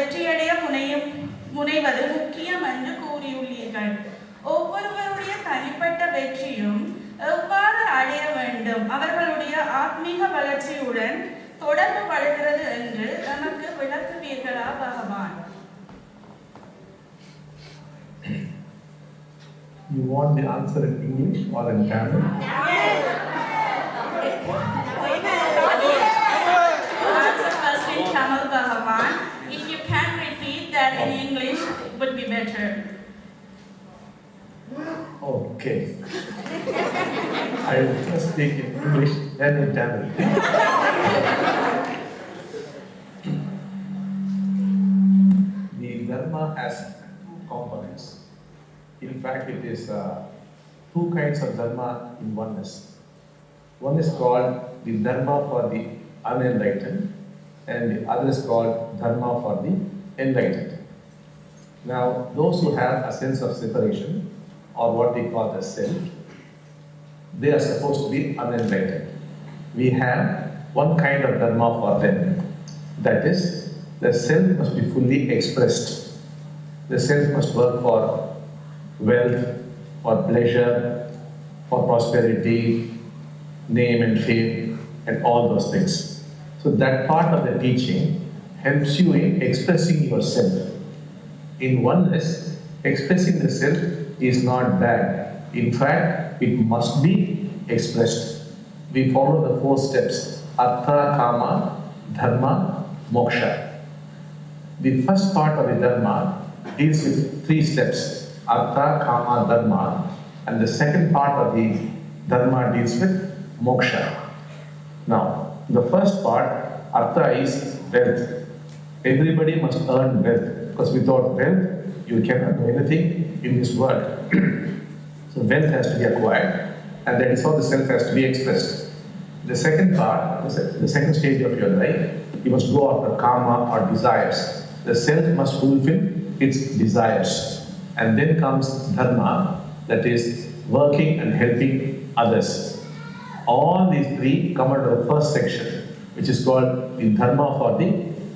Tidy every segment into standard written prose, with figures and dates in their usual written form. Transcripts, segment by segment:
வெற்றியடைய முனைவது முக்கியம் என்று கூறியுள்ளீர்கள். ஒவ்வொருவருடைய தனிப்பட்ட வெற்றியும் எவ்வாறு அடைய வேண்டும், அவர்களுடைய ஆத்மீக வளர்ச்சியுடன் தொடர்பு படுகிறது என்று நமக்கு விளக்குவீர்களா பகவான்? You want the answer in English or in Tamil? Answer first in Tamil, Bhagavan. If you can repeat that in English, it would be better. Okay. I will first speak in English, then in Tamil. The Dharma has two components. In fact, it is two kinds of Dharma in oneness. One is called the Dharma for the unenlightened, and the other is called Dharma for the enlightened. Now, those who have a sense of separation, or what we call the self, they are supposed to be unenlightened. We have one kind of Dharma for them. That is, the self must be fully expressed. The self must work for wealth, for pleasure, for prosperity, name and fame, and all those things. So that part of the teaching helps you in expressing yourself. In oneness, expressing the self is not bad. In fact, it must be expressed. We follow the 4 steps: Artha, Kama, Dharma, Moksha. The first part of the Dharma deals with 3 steps: Artha, Kama, Dharma, and the second part of the Dharma deals with Moksha. Now, the first part, Artha, is wealth. Everybody must earn wealth, because without wealth, you cannot do anything in this world. So wealth has to be acquired, and that is how the self has to be expressed. The second part, the second stage of your life, you must go after Kama or desires. The self must fulfill its desires. And then comes Dharma, that is working and helping others. All these 3 come under the first section, which is called the Dharma for the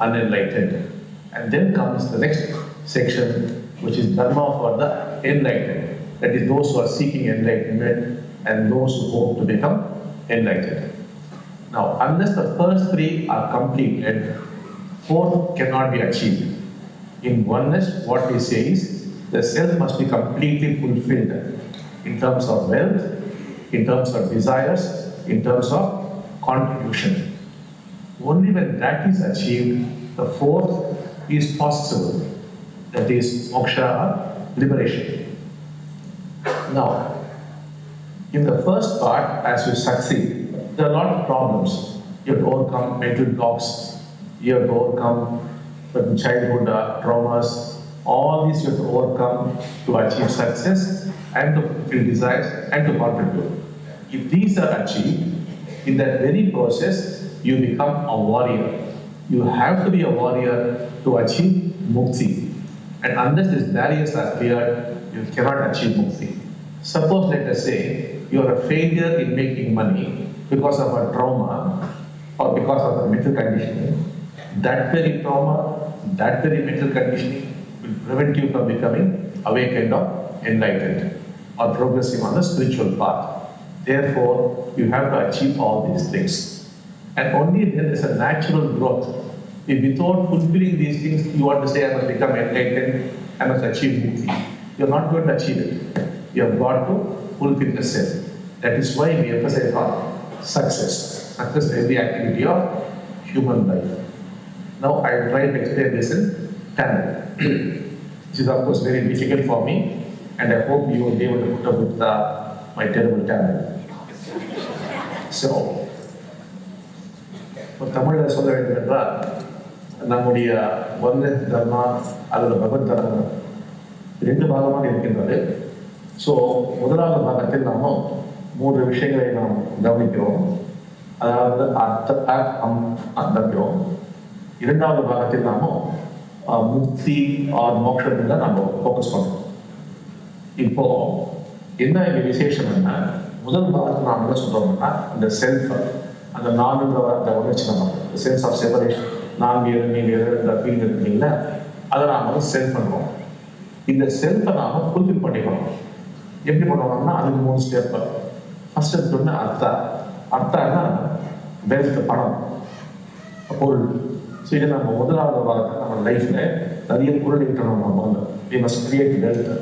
unenlightened. And then comes the next section, which is Dharma for the enlightened. That is those who are seeking enlightenment and those who hope to become enlightened. Now, unless the first 3 are completed, 4th cannot be achieved. In oneness, what we say is, the self must be completely fulfilled in terms of wealth, in terms of desires, in terms of contribution. Only when that is achieved, the 4th is possible. That is moksha or liberation. Now, in the first part, as you succeed, there are a lot of problems. You have to overcome mental blocks, you have to overcome certain childhood traumas. All these you have to overcome to achieve success and to fulfill desires and to contribute. If these are achieved, in that very process, you become a warrior. You have to be a warrior to achieve mukti. And unless these barriers are cleared, you cannot achieve mukti. Suppose, let us say, you are a failure in making money because of a trauma or because of a mental conditioning. That very trauma, that very mental conditioning will prevent you from becoming awakened or enlightened or progressing on the spiritual path. Therefore, you have to achieve all these things. And only then there is a natural growth. If without fulfilling these things, you want to say, I must become enlightened, I must achieve mukti. You are not going to achieve it. You have got to fulfill the self. That is why we emphasize on success. Success in every activity of human life. Now, I will try to explain this in Tamil. This is of course very difficult for me, and I hope you will be able to put up with my terrible Tamil. So, for Tamil, I சொல்ல வேண்டும் என்றால், நம்முடைய ஒன்று தர்மா அல்லது பகவத் தர்மா 2 பாகமாக இருக்கின்றது. So முதலாவது பாகத்தில் நாம் 3 விஷயங்களை நாம் கவனிக்கிறோம். அதாவது அர்த்தம் இரண்டாவது பாகத்தில் நாம் முக்தி ஆர் மோட்சத்தில் தான் நம்ம ஃபோக்கஸ் பண்ணுறோம். இப்போ என்ன இங்கே விசேஷம்னா, முதல் பாகத்தில் நாம் என்ன சொல்கிறோம்னா, இந்த செல்ஃப், அந்த நானுன்ற அந்த உணர்ச்சி நம்ம சென்ஸ் ஆஃப் செப்பரேஷன், நான் வேறு நீ வேறு இந்த ஃபீலிங் இருக்குங்களா, அதை நாம் வந்து செல்ஃப் பண்ணுறோம். இந்த செல்ஃபை நாம் ஃபுல்ஃபில் பண்ணிக்கணும். எப்படி பண்ணுவோம்னா அதுக்கு 3 ஸ்டெப்பு. ஃபர்ஸ்ட் ஸ்டெப் வந்து அர்த்தானா வெல்த், பணம், பொருள். ஸோ இதை நம்ம முதலாவது வாரத்தில் நம்ம லைஃப்ல நிறைய பொருள் ஈட்டணும். நம்ம வந்து வி மஸ்ட் கிரியேட் வெல்த்,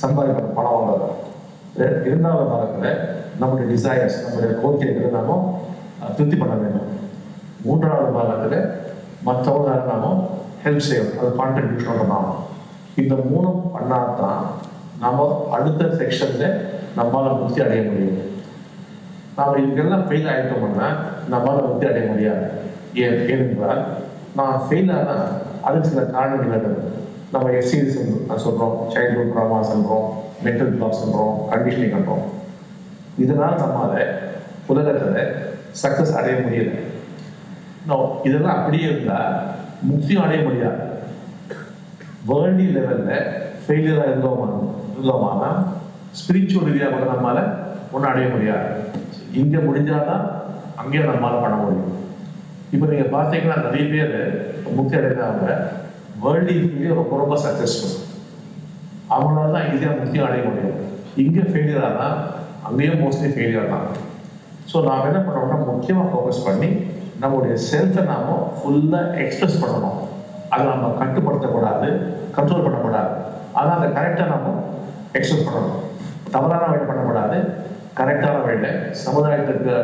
சம்பாதிக்கணும், பணம் வாங்குறோம். இரண்டாவது வாரத்தில் நம்முடைய டிசைர்ஸ், நம்முடைய கோரிக்கைகளை நாம திருப்தி பண்ண வேண்டும். மூன்றாவது பாகத்தில் மற்றவங்க நாம ஹெல்ப் செய்யணும், அது கான்ட்ரிபியூஷன் பண்ணணும். இந்த 3 பண்ணாதான் நம்ம அடுத்த செக்ஷன்ல நம்மளால முக்தி அடைய முடியும். நாம் இதுக்கெல்லாம் ஃபெயில் ஆகிட்டோம்னா நம்மளால முக்தி அடைய முடியாது. ஏனென்றால் நான் ஃபெயில் ஆனால் அதுக்கு சில காரணங்கள் இருக்குது. நம்ம எஸ்சிஸ் சொல்கிறோம், சைல்ட்ஹுட் ட்ராமா சொல்கிறோம், மென்டல் பிளாக் சொல்கிறோம், கண்டிஷனிங் பண்ணுறோம். இதனால் நம்மளால உலகத்தில் சக்ஸஸ் அடைய முடியல. இதெல்லாம் அப்படியே இருந்தால் முக்தியும் அடைய முடியாது. வேர்ல்டி லெவலில் ஃபெயிலியராக இருந்தோமானா ஸ்பிரிச்சுவல் ரீதியாக கூட நம்மளால ஒன்றும் அடைய முடியாது. இங்கே முடிஞ்சாதான் அங்கேயும் நம்மளால பண்ண முடியும். இப்போ நீங்கள் பார்த்தீங்கன்னா நிறைய பேர் முக்தி அடைந்தவங்க வேர்ல்டு ரொம்ப ரொம்ப சக்ஸஸ்ஃபுல். அவங்களால தான் ஈஸியாக முக்தியும் அடைய முடியும். இங்கே ஃபெயிலியராக தான் அங்கேயும் மோஸ்ட்லி ஃபெயிலியர் தான். ஸோ நாம் என்ன பண்ணோம்னா முக்கியமாக ஃபோக்கஸ் பண்ணி நம்மளுடைய செல்ஃபை நாம ஃபுல்லாக எக்ஸ்பிரஸ் பண்ணணும். அதை நம்ம கட்டுப்படுத்தக்கூடாது, கண்ட்ரோல் பண்ணக்கூடாது. ஆனால் அதை கரெக்டாக நம்ம எக்ஸ்பிரஸ் பண்ணணும். தவறான வழி பண்ணக்கூடாது, கரெக்டான வழியில் சமுதாயத்துக்கு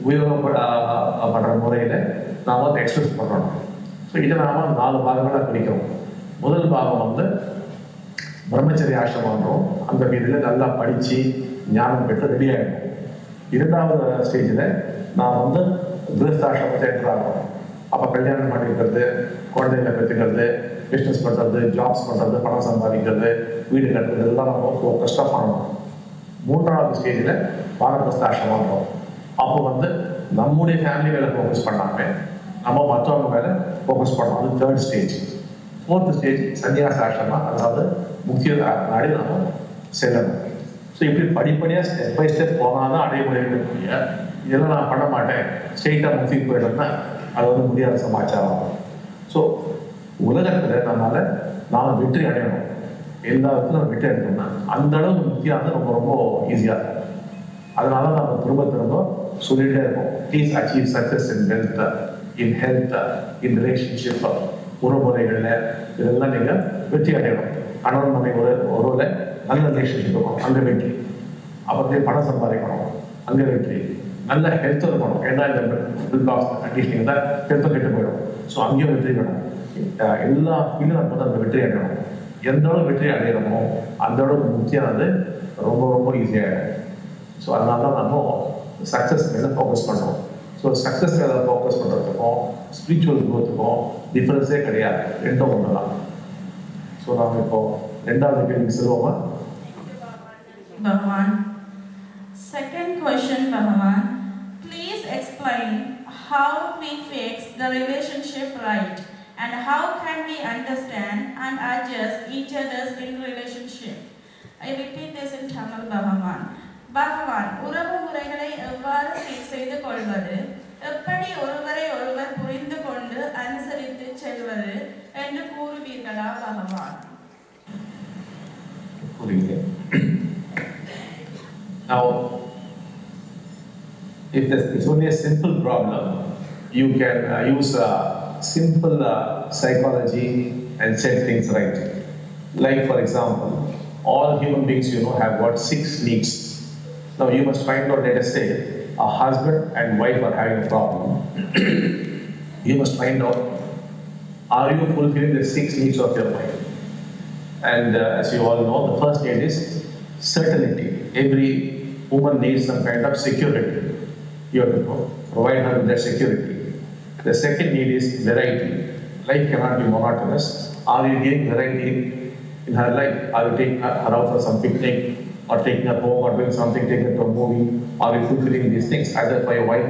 உபயோகப்படுற முறையில் நாம் வந்து எக்ஸ்பிரஸ் பண்ணணும். ஸோ இதை நாம் 4 பாகங்களாக பிரிக்கிறோம். முதல் பாகம் வந்து பிரம்மச்சரிய ஆசிரமன்றோம். அந்த வீதியில் நல்லா படித்து ஞானம் பெற்று ரெடி ஆகிடும். இரண்டாவது ஸ்டேஜில் நான் வந்து கிரகஸ்தாசிரமத்தை என்ட்ராகிறோம். அப்போ கல்யாணம் பண்ணிக்கிறது, குழந்தைகளை பெற்றுக்கிறது, பிஸ்னஸ் பண்ணுறது, ஜாப்ஸ் பண்ணுறது, பணம் சம்பாதிக்கிறது, வீடு கட்டுறது, இதெல்லாம் நம்ம ஃபோக்கஸ்டாக பண்ணணும். மூன்றாவது ஸ்டேஜில் வானப்பிரஸ்தாசிரமன்றோம். அப்போ வந்து நம்முடைய ஃபேமிலி மேலே ஃபோக்கஸ் பண்ணாமல் நம்ம மற்றவங்க மேலே ஃபோக்கஸ் பண்ணோம். அது தேர்ட் ஸ்டேஜ். ஃபோர்த் ஸ்டேஜ் சன்னியாச ஆசிரமம், அதாவது முக்கிய நாடி நம்ம செல்லணும். ஸோ இப்படி படிப்படியாக ஸ்டெப் பை ஸ்டெப் போனால் தான் அடைய முடியக்கூடிய, இதெல்லாம் நான் பண்ண மாட்டேன் ஸ்ட்ரெயிட்டாக முக்திக்கு போயிட்டோம்னா அது வந்து முடியாத சமாச்சாரம். ஸோ உலகத்தில் நாம் வெற்றி அடையணும். எல்லா இடத்துல நம்ம வெற்றி அடையணும்னா அந்த அளவுக்கு முக்தியானது ரொம்ப ரொம்ப ஈஸியாக இருக்கும். அதனால நம்ம திரும்ப சொல்லிகிட்டே இருக்கோம். Please achieve success in wealth, in health, in relationship, உறவுமுறைகளில் இதெல்லாம் நீங்கள் வெற்றி அடையணும். கணவன் மனைவி உறவில் நல்ல ரிலேஷன்ஷிப் இருக்கணும், அங்கே வெற்றி. அப்புறம் பணம் சம்பாதிக்கணும், அங்கே வெற்றி. நல்ல ஹெல்த் இருக்கணும், ஏன்னா இந்த கண்டிஷனிங் தான் ஹெல்த்தை கெட்டு போயிடும். ஸோ அங்கேயும் வெற்றி வேணும். எல்லா ஃபீல்டும் நம்ம வந்து அந்த வெற்றி அடையணும். எந்த அளவு வெற்றி அடையணுமோ அந்த அளவுக்கு முக்கியமானது ரொம்ப ரொம்ப ஈஸியாகிடும். ஸோ அதனால தான் நம்ம சக்ஸஸ் மேலே ஃபோக்கஸ் பண்ணுறோம். ஸோ சக்ஸஸ் மேலே ஃபோக்கஸ் பண்ணுறதுக்கும் ஸ்பிரிச்சுவல் க்ரோத்துக்கும் டிஃப்ரென்ஸே கிடையாது, ரெண்டும் ஒன்று தான். ஸோ நாம் இப்போ ரெண்டாவது கேள்வி சொல்லுவோமா? Bhagavan. Second question, Bhagavan. Please explain how we fix the relationship right and how can we understand and adjust each other's in relationship. I repeat this in Tamil, Bhagavan. Bhagavan, உறவு முறைகளை எவ்வாறு சீர் செய்து கொள்வது, எப்படி ஒருவரை ஒருவர் புரிந்து கொண்டு அனுசரித்து செல்வது என்று கூறுவீர்களா பகவான்? Now, if it's only a simple problem, you can use simple psychology and set things right. Like for example, all human beings have got 6 needs. Now you must find out, let us say, a husband and wife are having a problem. You must find out, are you fulfilling the 6 needs of your wife? And as you all know, the first need is certainty. Every woman needs some kind of security. You have to provide her with that security. The second need is variety. Life cannot be monotonous. Are you giving variety in her life? Are you taking her out for some picnic, or taking her home, or doing something, taking her to a movie? Are you fulfilling these things either for your wife